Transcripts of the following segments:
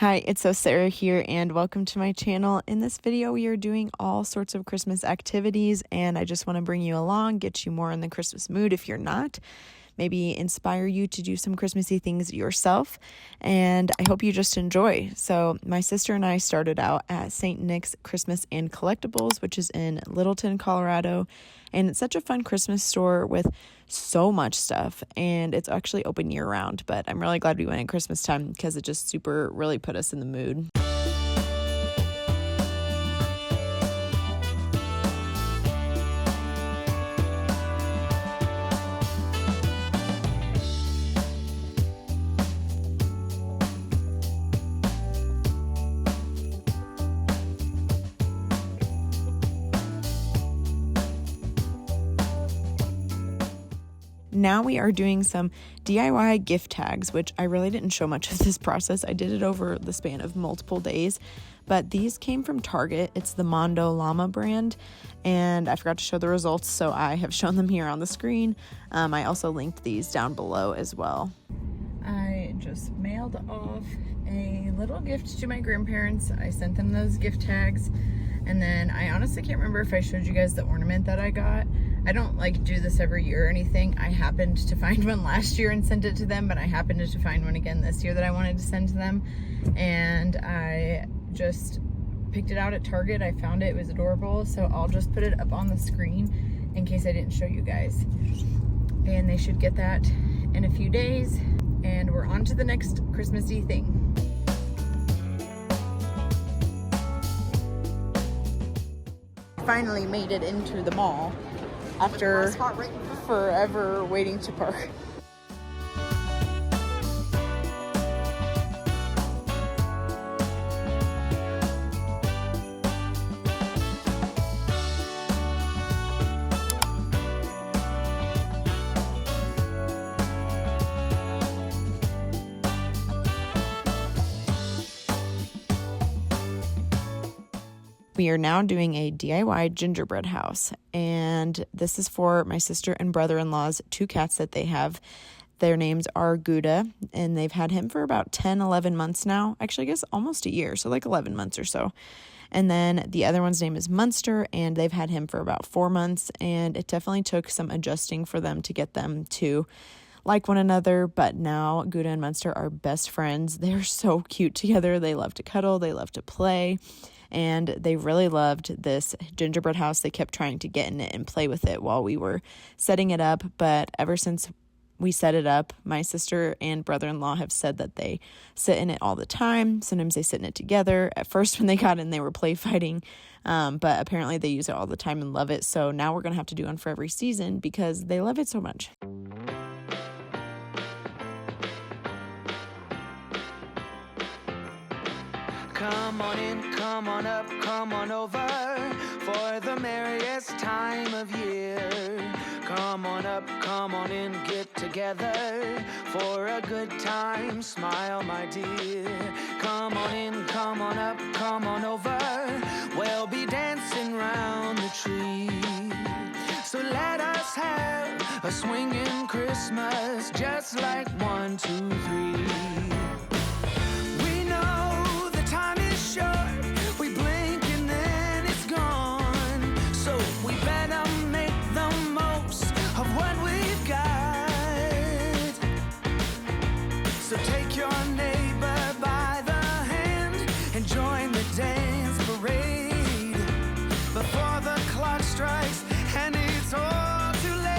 Hi, it's Sarah here, and welcome to my channel. In this video, we are doing all sorts of Christmas activities, and I just want to bring you along, get you more in the Christmas mood if you're not, maybe inspire you to do some Christmassy things yourself, and I hope you just enjoy. So my sister and I started out at St. Nick's Christmas and Collectibles, which is in Littleton, Colorado, and it's such a fun Christmas store with so much stuff, and it's actually open year-round, but I'm really glad we went at Christmas time because it just really put us in the mood. Now we are doing some DIY gift tags, which I really didn't show much of this process. I did it over the span of multiple days, but these came from Target. It's the Mondo Llama brand, and I forgot to show the results, so I have shown them here on the screen. I also linked these down below as well. I just mailed off a little gift to my grandparents. I sent them those gift tags, and then I honestly can't remember if I showed you guys the ornament that I got. I don't do this every year or anything. I happened to find one last year and sent it to them, but I happened to find one again this year that I wanted to send to them, and I just picked it out at Target. I found it, it was adorable, so I'll just put it up on the screen in case I didn't show you guys. And they should get that in a few days, and we're on to the next Christmassy thing. Finally made it into the mall after forever waiting to park. We are now doing a DIY gingerbread house, and this is for my sister and brother-in-law's two cats that they have. Their names are Gouda, and they've had him for about 10-11 months now. Actually, I guess almost a year, so 11 months or so. And then the other one's name is Munster, and they've had him for about 4 months, and it definitely took some adjusting for them to get them to like one another, but now Gouda and Munster are best friends. They're so cute together. They love to cuddle, they love to play, and they really loved this gingerbread house. They kept trying to get in it and play with it while we were setting it up, but ever since we set it up, my sister and brother-in-law have said that they sit in it all the time. Sometimes they sit in it together. At first when they got in, they were play fighting, but apparently they use it all the time and love it, so now we're gonna have to do one for every season because they love it so much. Come on in, come on up, come on over for the merriest time of year. Come on up, come on in, get together for a good time. Smile, my dear. Come on in, come on up, come on over. We'll be dancing round the tree. So let us have a swinging Christmas, just like 1, 2, 3. We blink and then it's gone, so we better make the most of what we've got. So take your neighbor by the hand and join the dance parade before the clock strikes and it's all too late.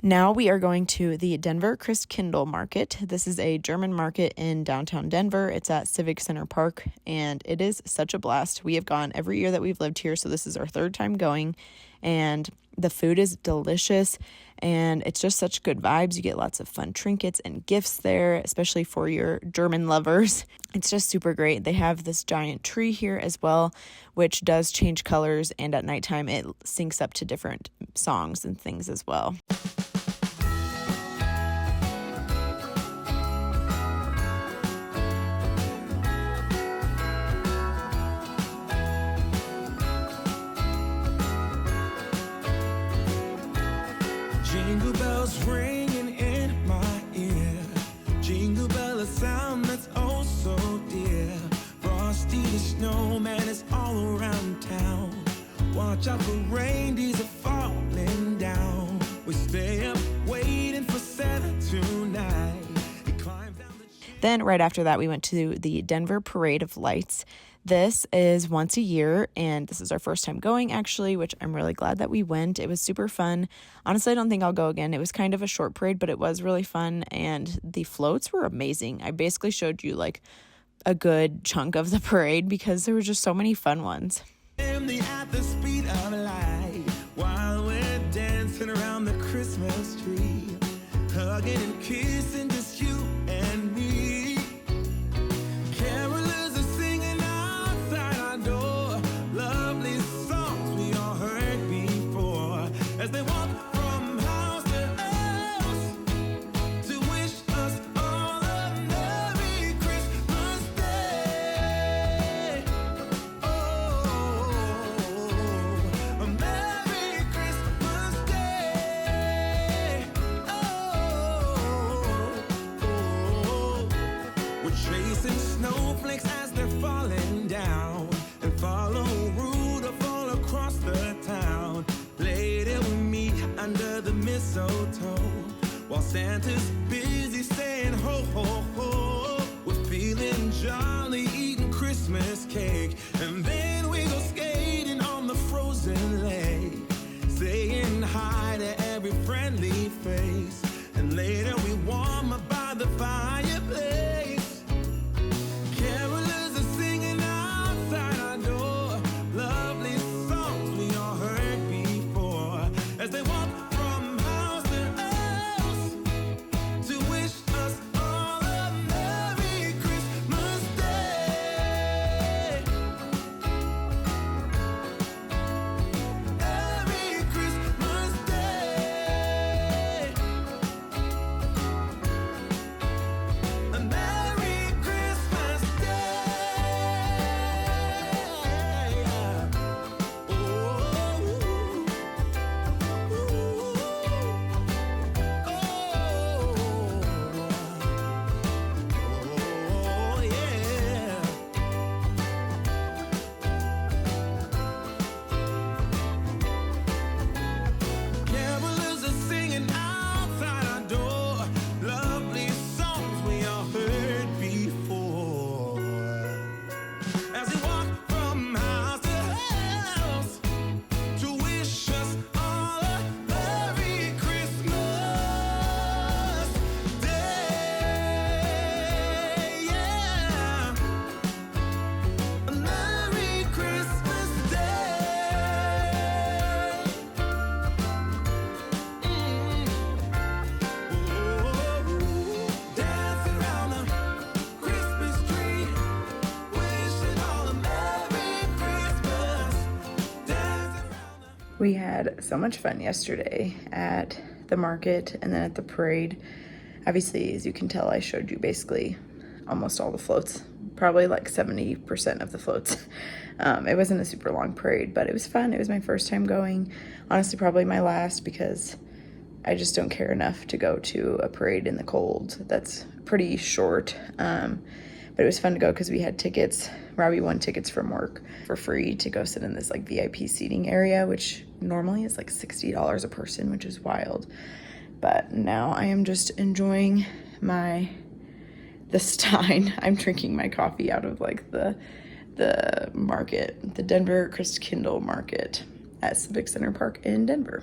Now we are going to the Denver Christkindl Market. This is a German market in downtown Denver. It's at Civic Center Park, and it is such a blast. We have gone every year that we've lived here, so this is our third time going, and the food is delicious, and it's just such good vibes. You get lots of fun trinkets and gifts there, especially for your German lovers. It's just super great. They have this giant tree here as well, which does change colors, and at nighttime it syncs up to different songs and things as well. Jingle bells ringing in my ear. Jingle bell, a sound that's oh so dear. Frosty the snowman is all around town. Watch out for reindeers are falling down. We stay up waiting for Santa tonight. He climbs down the Then right after that, we went to the Denver Parade of Lights. This is once a year, and this is our first time going, actually, which I'm really glad that we went. It was super fun. Honestly, I don't think I'll go again. It was kind of a short parade, but it was really fun, and the floats were amazing. I basically showed you, like, a good chunk of the parade because there were just so many fun ones. at the speed of light while we're dancing around the Christmas tree, hugging and kissing just you and me. Carolers are singing outside our door, lovely songs we all heard before, as they walk from house to house to wish us all a Merry Christmas Day. Oh, a Merry Christmas Day. Oh, we're chasing snowflakes as they're falling down, and follow Rudolph all across the town. Later we meet under the mistletoe, while Santa's busy saying ho, ho, ho. We're feeling jolly, eating Christmas cake, and then we go skating on the frozen lake, saying hi to every friendly face, and later we warm up by the fireplace. Carolers are singing outside our door, lovely songs we all heard before, as they walk from house to house to wish us all a Merry Christmas Day. Merry Christmas Day. A Merry Christmas Day. Oh, yeah. Carolers are singing outside our door, lovely songs we all heard before, as we walk from house to house to wish us all a Merry Christmas Day. Yeah, a Merry Christmas Day. Dancing around the Christmas tree, wishing all a Merry Christmas. Dancing around the We had so much fun yesterday at the market and then at the parade. Obviously, as you can tell, I showed you basically almost all the floats, probably like 70% of the floats. It wasn't a super long parade, but it was fun. It was my first time going. Honestly, probably my last, because I just don't care enough to go to a parade in the cold. That's pretty short. But it was fun to go because we had tickets. Robbie won tickets from work for free to go sit in this like VIP seating area, which normally is like $60 a person, which is wild. But now I am just enjoying the stein. I'm drinking my coffee out of like the market, the Denver Christkindl market. at Civic Center Park in Denver.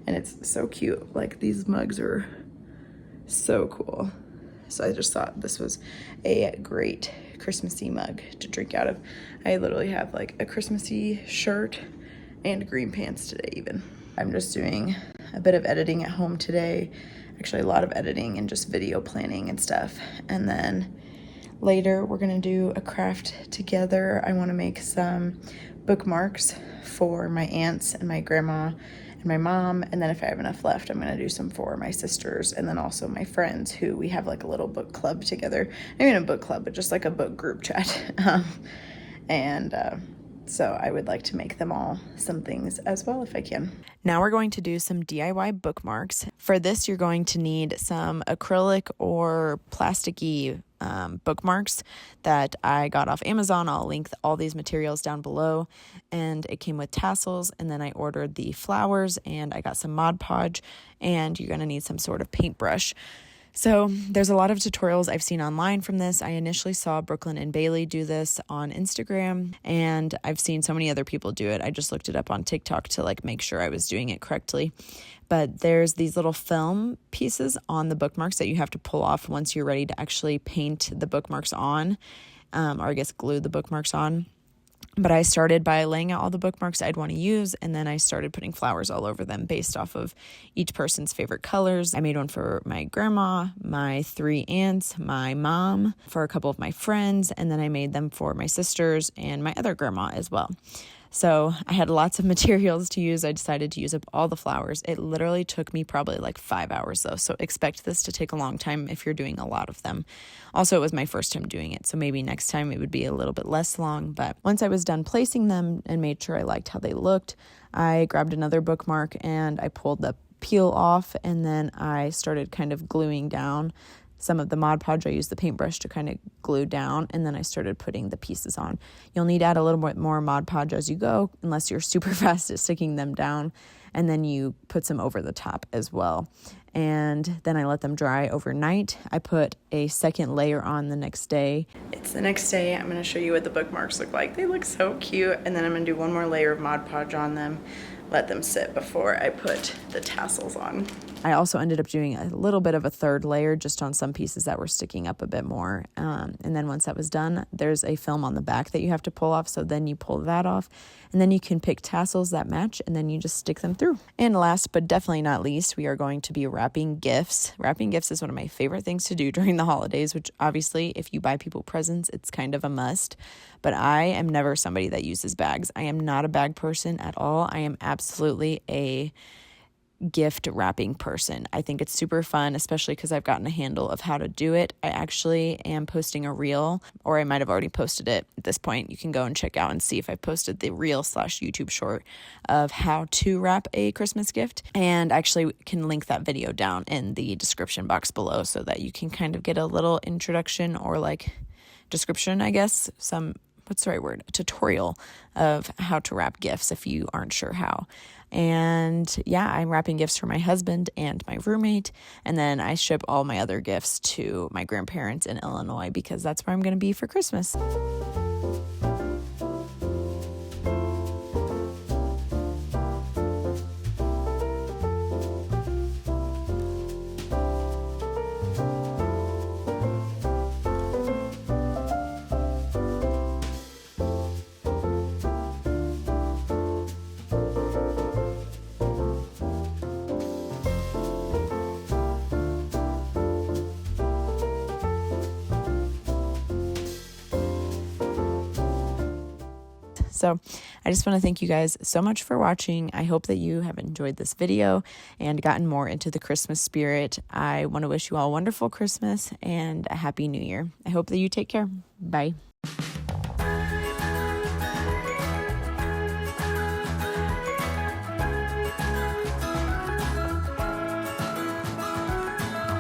And it's so cute. Like, these mugs are so cool. So I just thought this was a great Christmassy mug to drink out of. I literally have like a Christmassy shirt and green pants today even. I'm just doing a bit of editing at home today. Actually, a lot of editing and just video planning and stuff. And then later we're gonna do a craft together. I wanna make some bookmarks for my aunts and my grandma and my mom. And then if I have enough left, I'm gonna do some for my sisters and then also my friends, who we have like a little book club together. Not even a book club, but just like a book group chat. So I would like to make them all some things as well if I can. Now we're going to do some DIY bookmarks. For this, you're going to need some acrylic or plasticky bookmarks that I got off Amazon. I'll link all these materials down below. And it came with tassels, and then I ordered the flowers, and I got some Mod Podge, and you're going to need some sort of paintbrush. So there's a lot of tutorials I've seen online from this. I initially saw Brooklyn and Bailey do this on Instagram, and I've seen so many other people do it. I just looked it up on TikTok to like make sure I was doing it correctly. But there's these little film pieces on the bookmarks that you have to pull off once you're ready to actually paint the bookmarks on, or I guess glue the bookmarks on. But I started by laying out all the bookmarks I'd want to use, and then I started putting flowers all over them based off of each person's favorite colors. I made one for my grandma, my 3 aunts, my mom, for a couple of my friends, and then I made them for my sisters and my other grandma as well. So I had lots of materials to use. I decided to use up all the flowers. It literally took me probably like 5 hours though. So expect this to take a long time if you're doing a lot of them. Also, it was my first time doing it, so maybe next time it would be a little bit less long. But once I was done placing them and made sure I liked how they looked, I grabbed another bookmark and I pulled the peel off, and then I started kind of gluing down some of the Mod Podge. I used the paintbrush to kind of glue down, and then I started putting the pieces on. You'll need to add a little bit more Mod Podge as you go, unless you're super fast at sticking them down, and then you put some over the top as well. And then I let them dry overnight. I put a second layer on the next day. It's the next day. I'm going to show you what the bookmarks look like. They look so cute. And then I'm going to do one more layer of Mod Podge on them, let them sit before I put the tassels on. I also ended up doing a little bit of a third layer just on some pieces that were sticking up a bit more. And then once that was done, there's a film on the back that you have to pull off. So then you pull that off, and then you can pick tassels that match, and then you just stick them through. And last but definitely not least, we are going to be wrapping gifts. Wrapping gifts is one of my favorite things to do during the holidays, which obviously if you buy people presents, it's kind of a must. But I am never somebody that uses bags. I am not a bag person at all. I am absolutely a gift wrapping person. I think it's super fun, especially because I've gotten a handle of how to do it. I actually am posting a reel, or I might have already posted it at this point. You can go and check out and see if I posted the reel/YouTube short of how to wrap a Christmas gift, and actually can link that video down in the description box below so that you can kind of get a little introduction, or like description, I guess, what's the right word? A tutorial of how to wrap gifts if you aren't sure how. And yeah, I'm wrapping gifts for my husband and my roommate. And then I ship all my other gifts to my grandparents in Illinois because that's where I'm going to be for Christmas. So I just want to thank you guys so much for watching. I hope that you have enjoyed this video and gotten more into the Christmas spirit. I want to wish you all a wonderful Christmas and a happy New Year. I hope that you take care. Bye.